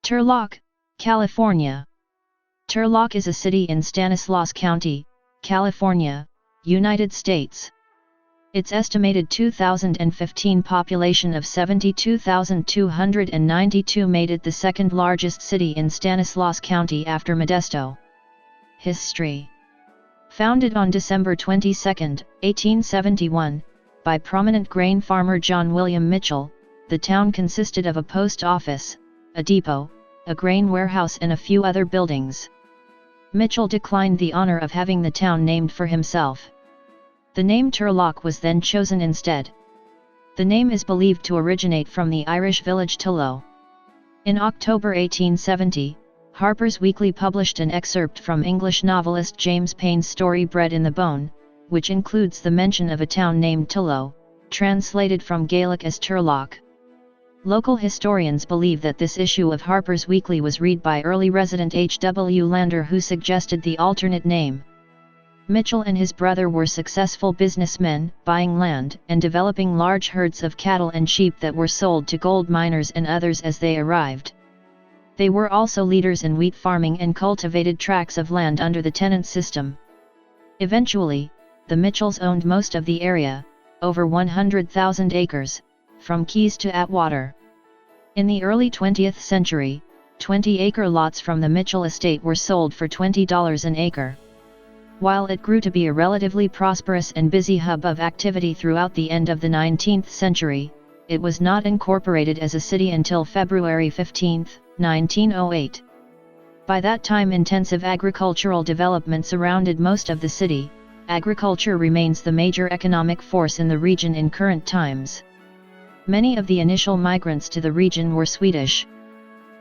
Turlock, California. Turlock is a city in Stanislaus County, California, United States. Its estimated 2015 population of 72,292 made it the second largest city in Stanislaus County after Modesto. History. Founded on December 22, 1871, by prominent grain farmer John William Mitchell, the town consisted of a post office, a depot, a grain warehouse and a few other buildings. Mitchell declined the honor of having the town named for himself. The name Turlock was then chosen instead. The name is believed to originate from the Irish village Tullow. In October 1870, Harper's Weekly published an excerpt from English novelist James Payn's story Bred in the Bone, which includes the mention of a town named Tullow, translated from Gaelic as Turlock. Local historians believe that this issue of Harper's Weekly was read by early resident H. W. Lander, who suggested the alternate name. Mitchell and his brother were successful businessmen, buying land and developing large herds of cattle and sheep that were sold to gold miners and others as they arrived. They were also leaders in wheat farming and cultivated tracts of land under the tenant system. Eventually, the Mitchells owned most of the area, over 100,000 acres, from Keys to Atwater. In the early 20th century, 20-acre lots from the Mitchell estate were sold for $20 an acre. While it grew to be a relatively prosperous and busy hub of activity throughout the end of the 19th century, it was not incorporated as a city until February 15, 1908. By that time, intensive agricultural development surrounded most of the city. Agriculture remains the major economic force in the region in current times. Many of the initial migrants to the region were Swedish.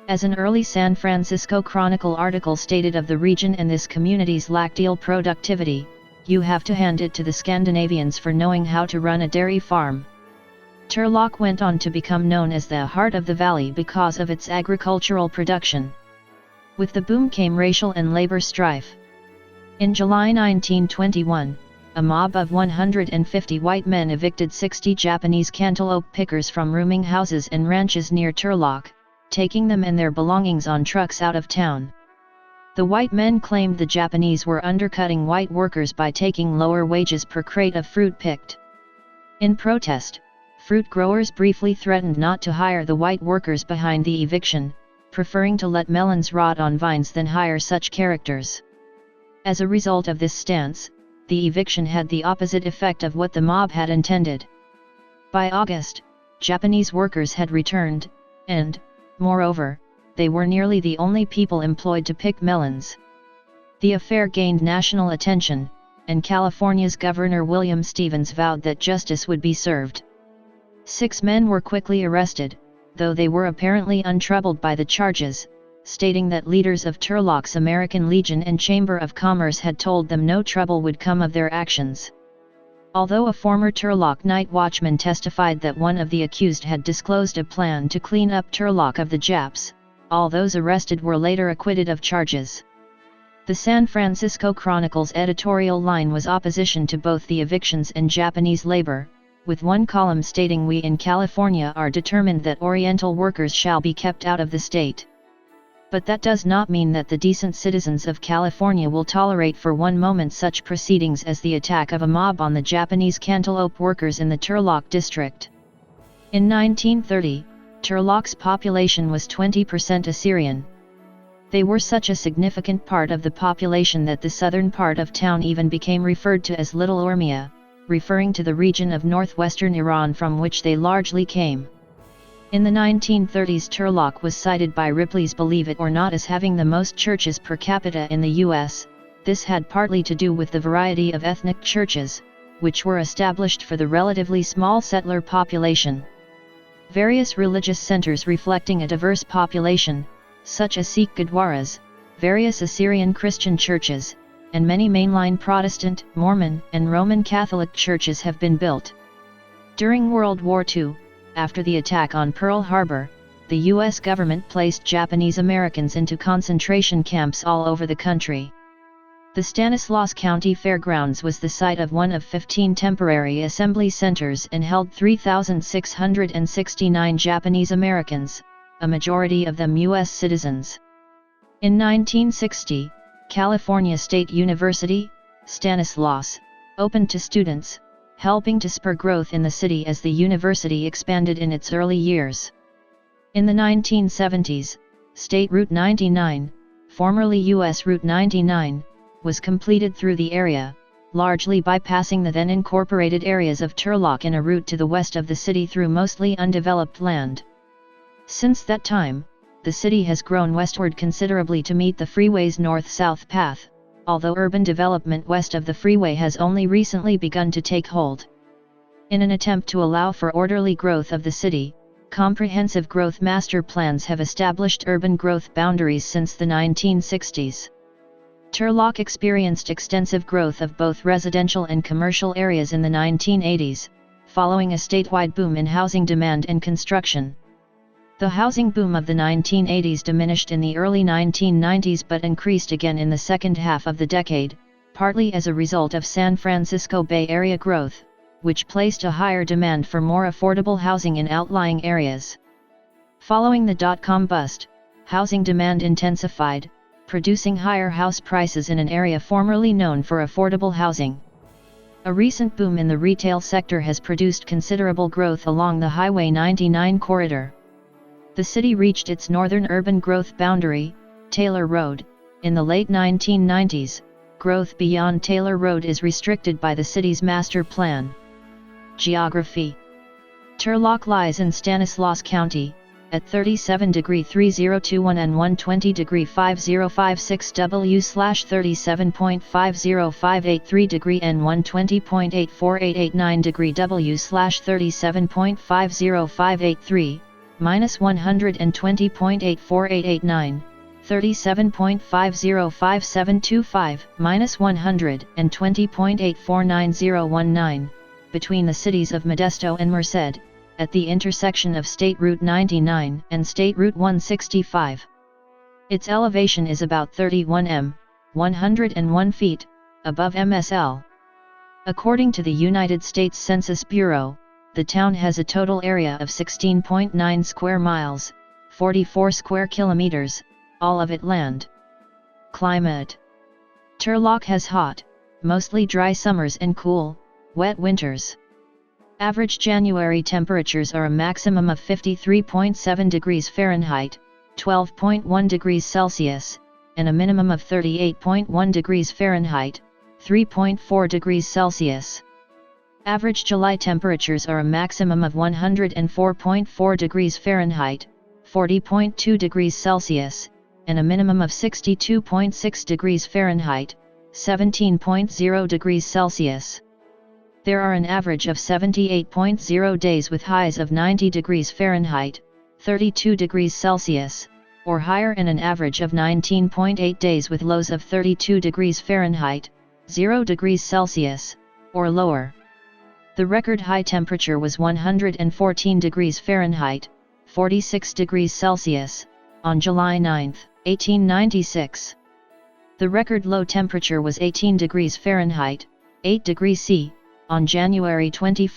As an early San Francisco Chronicle article stated of the region and this community's lacteal productivity, "You have to hand it to the Scandinavians for knowing how to run a dairy farm." Turlock went on to become known as the heart of the valley because of its agricultural production. With the boom came racial and labor strife. In July 1921, a mob of 150 white men evicted 60 Japanese cantaloupe pickers from rooming houses and ranches near Turlock, taking them and their belongings on trucks out of town. The white men claimed the Japanese were undercutting white workers by taking lower wages per crate of fruit picked. In protest, fruit growers briefly threatened not to hire the white workers behind the eviction, preferring to let melons rot on vines than hire such characters. As a result of this stance, the eviction had the opposite effect of what the mob had intended. By August, Japanese workers had returned, and, moreover, they were nearly the only people employed to pick melons. The affair gained national attention, and California's Governor William Stevens vowed that justice would be served. 6 men were quickly arrested, though they were apparently untroubled by the charges, stating that leaders of Turlock's American Legion and Chamber of Commerce had told them no trouble would come of their actions. Although a former Turlock night watchman testified that one of the accused had disclosed a plan to clean up Turlock of the Japs, all those arrested were later acquitted of charges. The San Francisco Chronicle's editorial line was opposition to both the evictions and Japanese labor, with one column stating, "We in California are determined that Oriental workers shall be kept out of the state. But that does not mean that the decent citizens of California will tolerate for one moment such proceedings as the attack of a mob on the Japanese cantaloupe workers in the Turlock district." In 1930, Turlock's population was 20% Assyrian. They were such a significant part of the population that the southern part of town even became referred to as Little Ormia, referring to the region of northwestern Iran from which they largely came. In the 1930s, Turlock was cited by Ripley's Believe It or Not as having the most churches per capita in the U.S. This had partly to do with the variety of ethnic churches, which were established for the relatively small settler population. Various religious centers reflecting a diverse population, such as Sikh Gurdwaras, various Assyrian Christian churches, and many mainline Protestant, Mormon, and Roman Catholic churches have been built. During World War II, after the attack on Pearl Harbor, the U.S. government placed Japanese Americans into concentration camps all over the country. The Stanislaus County Fairgrounds was the site of one of 15 temporary assembly centers and held 3,669 Japanese Americans, a majority of them U.S. citizens. In 1960, California State University, Stanislaus, opened to students, helping to spur growth in the city as the university expanded in its early years. In the 1970s, State Route 99, formerly U.S. Route 99, was completed through the area, largely bypassing the then incorporated areas of Turlock in a route to the west of the city through mostly undeveloped land. Since that time, the city has grown westward considerably to meet the freeway's north-south path, although urban development west of the freeway has only recently begun to take hold. In an attempt to allow for orderly growth of the city, comprehensive growth master plans have established urban growth boundaries since the 1960s. Turlock experienced extensive growth of both residential and commercial areas in the 1980s, following a statewide boom in housing demand and construction. The housing boom of the 1980s diminished in the early 1990s but increased again in the second half of the decade, partly as a result of San Francisco Bay Area growth, which placed a higher demand for more affordable housing in outlying areas. Following the dot-com bust, housing demand intensified, producing higher house prices in an area formerly known for affordable housing. A recent boom in the retail sector has produced considerable growth along the Highway 99 corridor. The city reached its northern urban growth boundary, Taylor Road, in the late 1990s. Growth beyond Taylor Road is restricted by the city's master plan. Geography. Turlock lies in Stanislaus County, at 37°3021 and 120°5056 W/37.50583° and 120.84889° W/37.50583, -120.84889, 37.505725, -120.84919, between the cities of Modesto and Merced, at the intersection of State Route 99 and State Route 165. Its elevation is about 31 m, 101 feet, above MSL. According to the United States Census Bureau, the town has a total area of 16.9 square miles, 44 square kilometers, all of it land. Climate. Turlock has hot, mostly dry summers and cool, wet winters. Average January temperatures are a maximum of 53.7 degrees Fahrenheit, 12.1 degrees Celsius, and a minimum of 38.1 degrees Fahrenheit, 3.4 degrees Celsius. Average July temperatures are a maximum of 104.4 degrees Fahrenheit, 40.2 degrees Celsius, and a minimum of 62.6 degrees Fahrenheit, 17.0 degrees Celsius. There are an average of 78.0 days with highs of 90 degrees Fahrenheit, 32 degrees Celsius, or higher, and an average of 19.8 days with lows of 32 degrees Fahrenheit, 0 degrees Celsius, or lower. The record high temperature was 114 degrees Fahrenheit, 46 degrees Celsius, on July 9, 1896. The record low temperature was 18 degrees Fahrenheit, 8 degrees C, on January 21,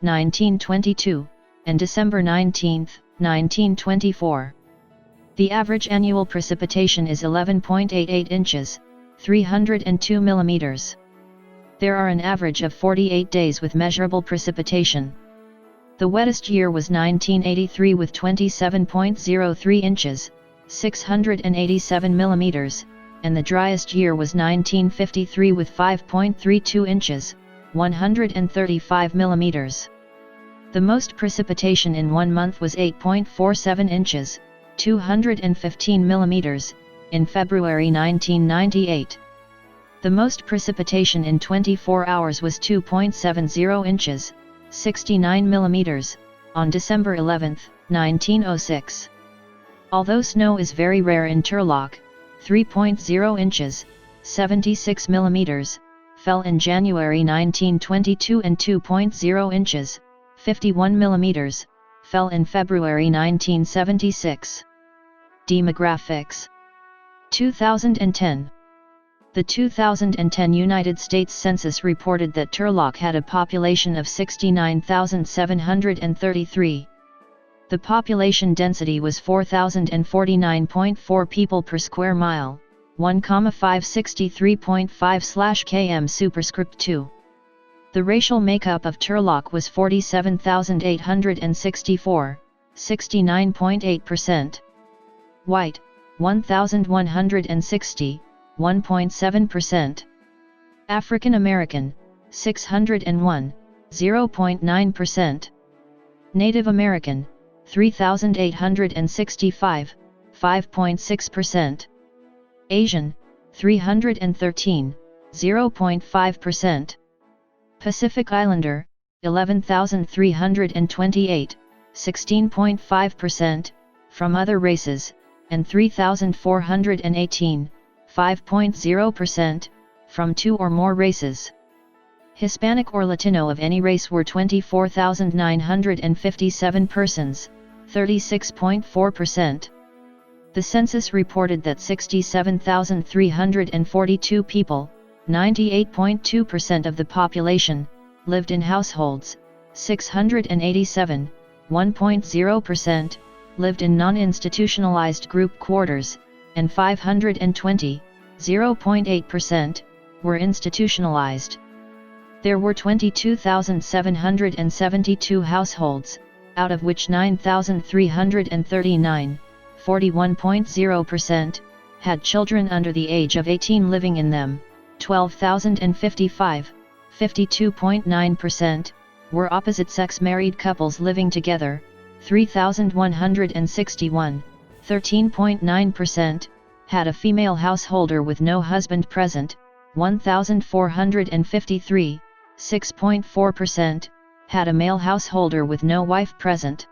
1922, and December 19, 1924. The average annual precipitation is 11.88 inches, 302 millimeters. There are an average of 48 days with measurable precipitation. The wettest year was 1983 with 27.03 inches, 687 millimeters, and the driest year was 1953 with 5.32 inches, 135 millimeters. The most precipitation in 1 month was 8.47 inches, 215 millimeters, in February 1998. The most precipitation in 24 hours was 2.70 inches, 69 millimeters, on December 11, 1906. Although snow is very rare in Turlock, 3.0 inches, 76 millimeters, fell in January 1922 and 2.0 inches, 51 millimeters, fell in February 1976. Demographics. 2010. The 2010 United States Census reported that Turlock had a population of 69,733. The population density was 4,049.4 people per square mile, 1,563.5/km superscript 2. The racial makeup of Turlock was 47,864, 69.8%. White, 1,160, 1.7%. African American, 601, 0.9%. Native American, 3,865, 5.6%. Asian, 313, 0.5%. Pacific Islander, 11,328, 16.5%, from other races, and 3,418, 5.0%, from 2 or more races. Hispanic or Latino of any race were 24,957 persons, 36.4%. The census reported that 67,342 people, 98.2% of the population, lived in households, 687, 1.0%, lived in non-institutionalized group quarters, and 520, 0.8%, were institutionalized. There were 22,772 households, out of which 9,339, 41.0%, had children under the age of 18 living in them, 12,055, 52.9%, were opposite-sex married couples living together, 3,161, 13.9%, had a female householder with no husband present, 1,453, 6.4%, had a male householder with no wife present.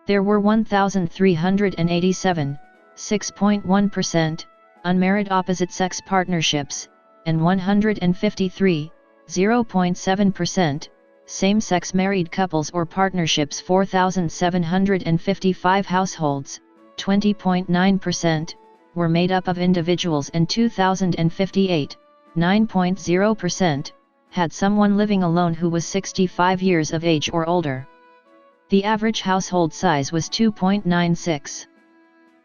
There were 1,387, 6.1%, unmarried opposite-sex partnerships, and 153, 0.7%, same-sex married couples or partnerships. 4,755 households, 20.9%, were made up of individuals, and 2,058, 9.0%, had someone living alone who was 65 years of age or older. The average household size was 2.96.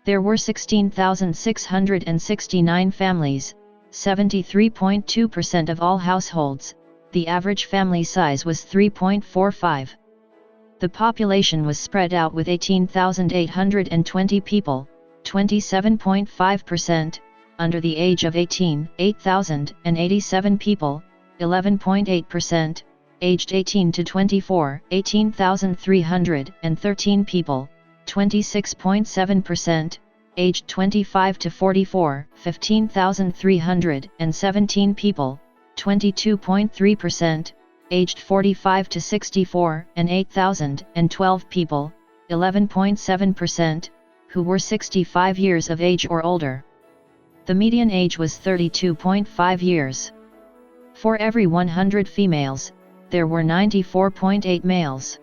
There were 16,669 families, 73.2% of all households. The average family size was 3.45. The population was spread out with 18,820 people, 27.5%, under the age of 18, 8,087 people, 11.8%, aged 18 to 24, 18,313 people, 26.7%, aged 25 to 44, 15,317 people, 22.3%, aged 45 to 64, and 8,012 people, 11.7%, who were 65 years of age or older. The median age was 32.5 years. For every 100 females, there were 94.8 males.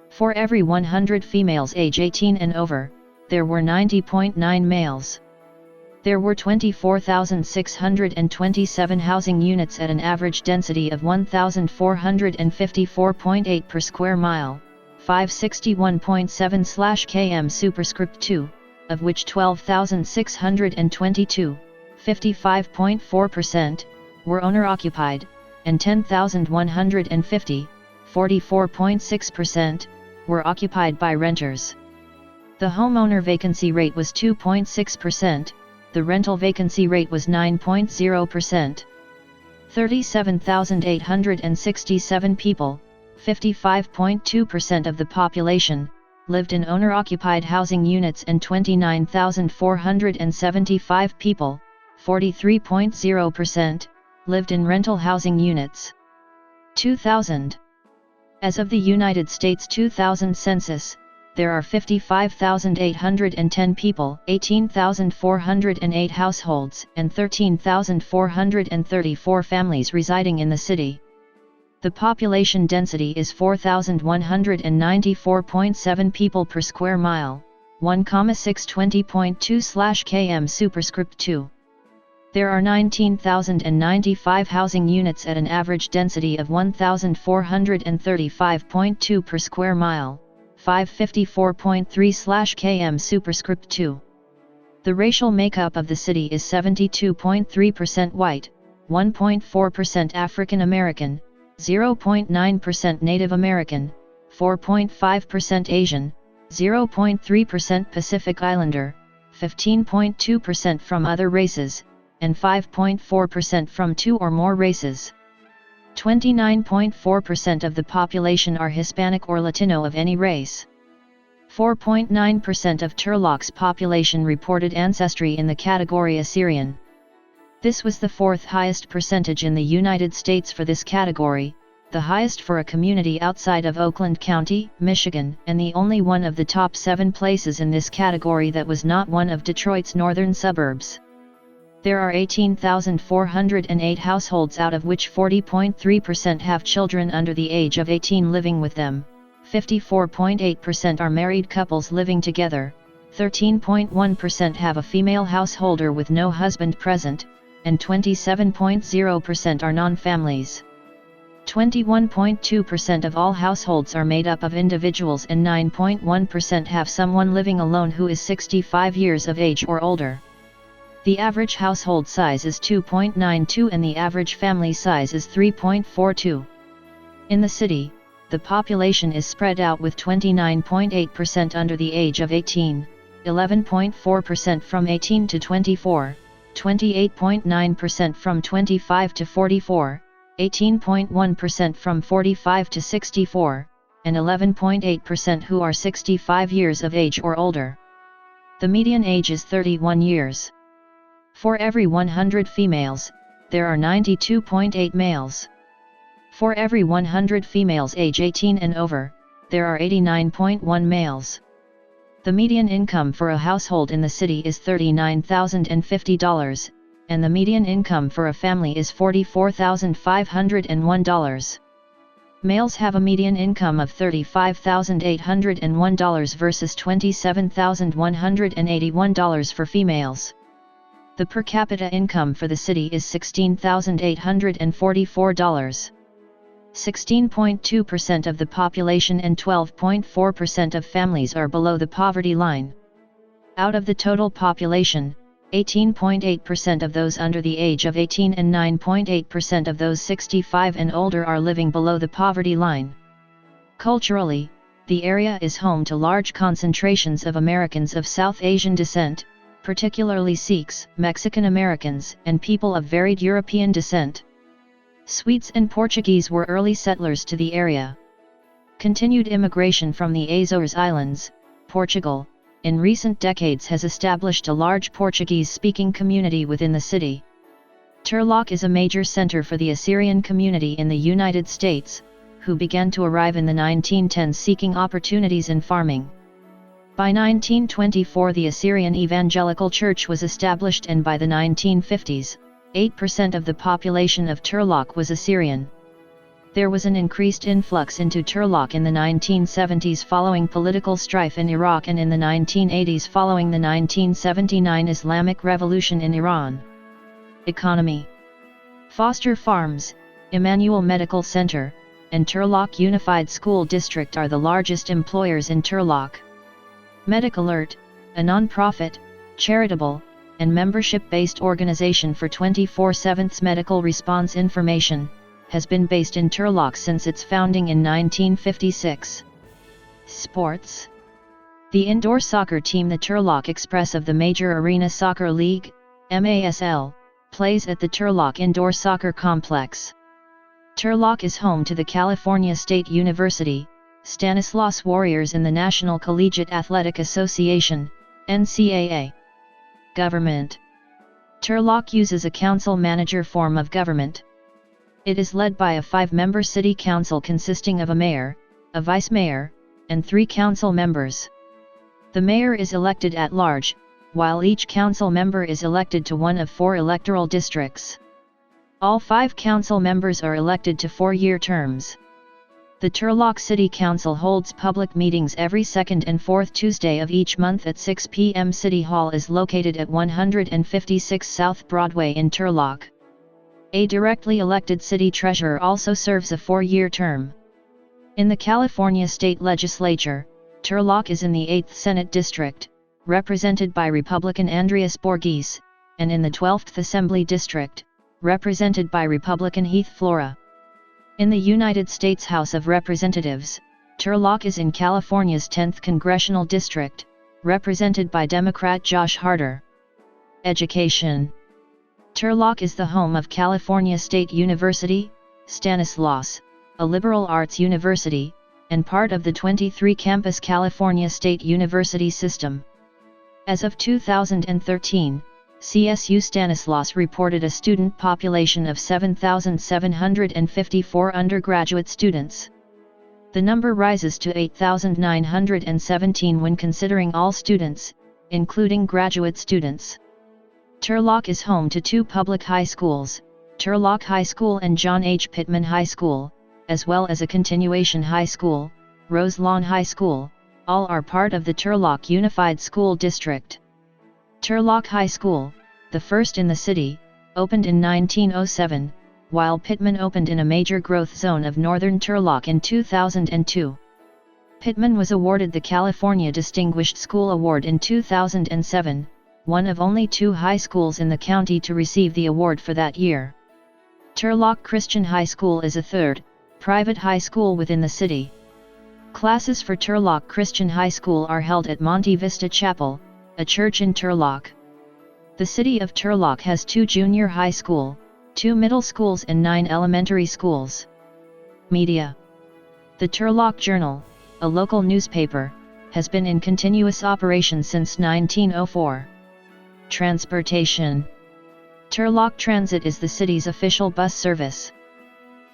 For every 100 females age 18 and over, there were 90.9 males. There were 24,627 housing units at an average density of 1,454.8 per square mile, 561.7/km superscript 2, of which 12,622, 55.4%, were owner-occupied, and 10,150, 44.6%, were occupied by renters. The homeowner vacancy rate was 2.6%, the rental vacancy rate was 9.0%. 37,867 people, 55.2% of the population, lived in owner-occupied housing units, and 29,475 people, 43.0%, lived in rental housing units. 2000. As of the United States 2000 census, there are 55,810 people, 18,408 households, and 13,434 families residing in the city. The population density is 4,194.7 people per square mile, 1,620.2/km superscript 2. There are 19,095 housing units at an average density of 1,435.2 per square mile, 554.3/km superscript 2. The racial makeup of the city is 72.3% white, 1.4% African American, 0.9% Native American, 4.5% Asian, 0.3% Pacific Islander, 15.2% from other races, and 5.4% from two or more races. 29.4% of the population are Hispanic or Latino of any race. 4.9% of Turlock's population reported ancestry in the category Assyrian. This was the fourth highest percentage in the United States for this category, the highest for a community outside of Oakland County, Michigan, and the only one of the top 7 places in this category that was not one of Detroit's northern suburbs. There are 18,408 households, out of which 40.3% have children under the age of 18 living with them, 54.8% are married couples living together, 13.1% have a female householder with no husband present, and 27.0% are non-families. 21.2% of all households are made up of individuals, and 9.1% have someone living alone who is 65 years of age or older. The average household size is 2.92 and the average family size is 3.42. In the city, the population is spread out with 29.8% under the age of 18, 11.4% from 18 to 24, 28.9% from 25 to 44, 18.1% from 45 to 64, and 11.8% who are 65 years of age or older. The median age is 31 years. For every 100 females, there are 92.8 males. For every 100 females age 18 and over, there are 89.1 males. The median income for a household in the city is $39,050, and the median income for a family is $44,501. Males have a median income of $35,801 versus $27,181 for females. The per capita income for the city is $16,844. 16.2% of the population and 12.4% of families are below the poverty line. Out of the total population, 18.8% of those under the age of 18 and 9.8% of those 65 and older are living below the poverty line. Culturally, the area is home to large concentrations of Americans of South Asian descent, particularly Sikhs, Mexican Americans, and people of varied European descent. Swedes and Portuguese were early settlers to the area. Continued immigration from the Azores Islands, Portugal, in recent decades has established a large Portuguese-speaking community within the city. Turlock is a major center for the Assyrian community in the United States, who began to arrive in the 1910s seeking opportunities in farming. By 1924 the Assyrian Evangelical Church was established, and by the 1950s, 8% of the population of Turlock was Assyrian. There was an increased influx into Turlock in the 1970s following political strife in Iraq, and in the 1980s following the 1979 Islamic Revolution in Iran. Economy: Foster Farms, Emmanuel Medical Center, and Turlock Unified School District are the largest employers in Turlock. MedicAlert, a non-profit, charitable, and membership-based organization for 24/7 medical response information, has been based in Turlock since its founding in 1956. Sports: The indoor soccer team the Turlock Express of the Major Arena Soccer League, MASL, plays at the Turlock Indoor Soccer Complex. Turlock is home to the California State University, Stanislaus Warriors in the National Collegiate Athletic Association, NCAA. Government: Turlock uses a council-manager form of government. It is led by a 5-member city council consisting of a mayor, a vice mayor, and 3 council members. The mayor is elected at large, while each council member is elected to one of 4 electoral districts. All 5 council members are elected to 4-year terms. The Turlock City Council holds public meetings every second and fourth Tuesday of each month at 6 p.m. City Hall is located at 156 South Broadway in Turlock. A directly elected city treasurer also serves a 4-year term. In the California State Legislature, Turlock is in the 8th Senate District, represented by Republican Andreas Borges, and in the 12th Assembly District, represented by Republican Heath Flora. In the United States House of Representatives, Turlock is in California's 10th Congressional District, represented by Democrat Josh Harder. Education. Turlock is the home of California State University, Stanislaus, a liberal arts university, and part of the 23-campus California State University system. As of 2013, CSU Stanislaus reported a student population of 7,754 undergraduate students. The number rises to 8,917 when considering all students, including graduate students. Turlock is home to two public high schools, Turlock High School and John H. Pittman High School, as well as a continuation high school, Roselawn High School. All are part of the Turlock Unified School District. Turlock High School, the first in the city, opened in 1907, while Pittman opened in a major growth zone of northern Turlock in 2002. Pittman was awarded the California Distinguished School Award in 2007, one of only two high schools in the county to receive the award for that year. Turlock Christian High School is a third, private high school within the city. Classes for Turlock Christian High School are held at Monte Vista Chapel, a church in Turlock. The city of Turlock has 2 junior high school, 2 middle schools and 9 elementary schools. Media. The Turlock Journal, a local newspaper, has been in continuous operation since 1904. Transportation. Turlock Transit is the city's official bus service.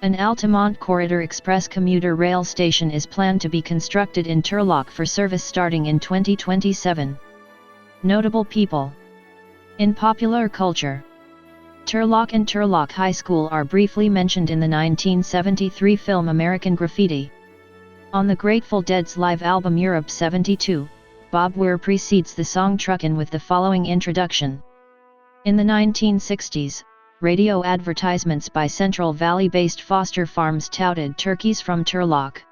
An Altamont Corridor Express commuter rail station is planned to be constructed in Turlock for service starting in 2027. Notable people. In popular culture, Turlock and Turlock High School are briefly mentioned in the 1973 film American Graffiti. On the Grateful Dead's live album Europe 72, Bob Weir precedes the song Truckin' with the following introduction. In the 1960s, radio advertisements by Central Valley-based Foster Farms touted turkeys from Turlock.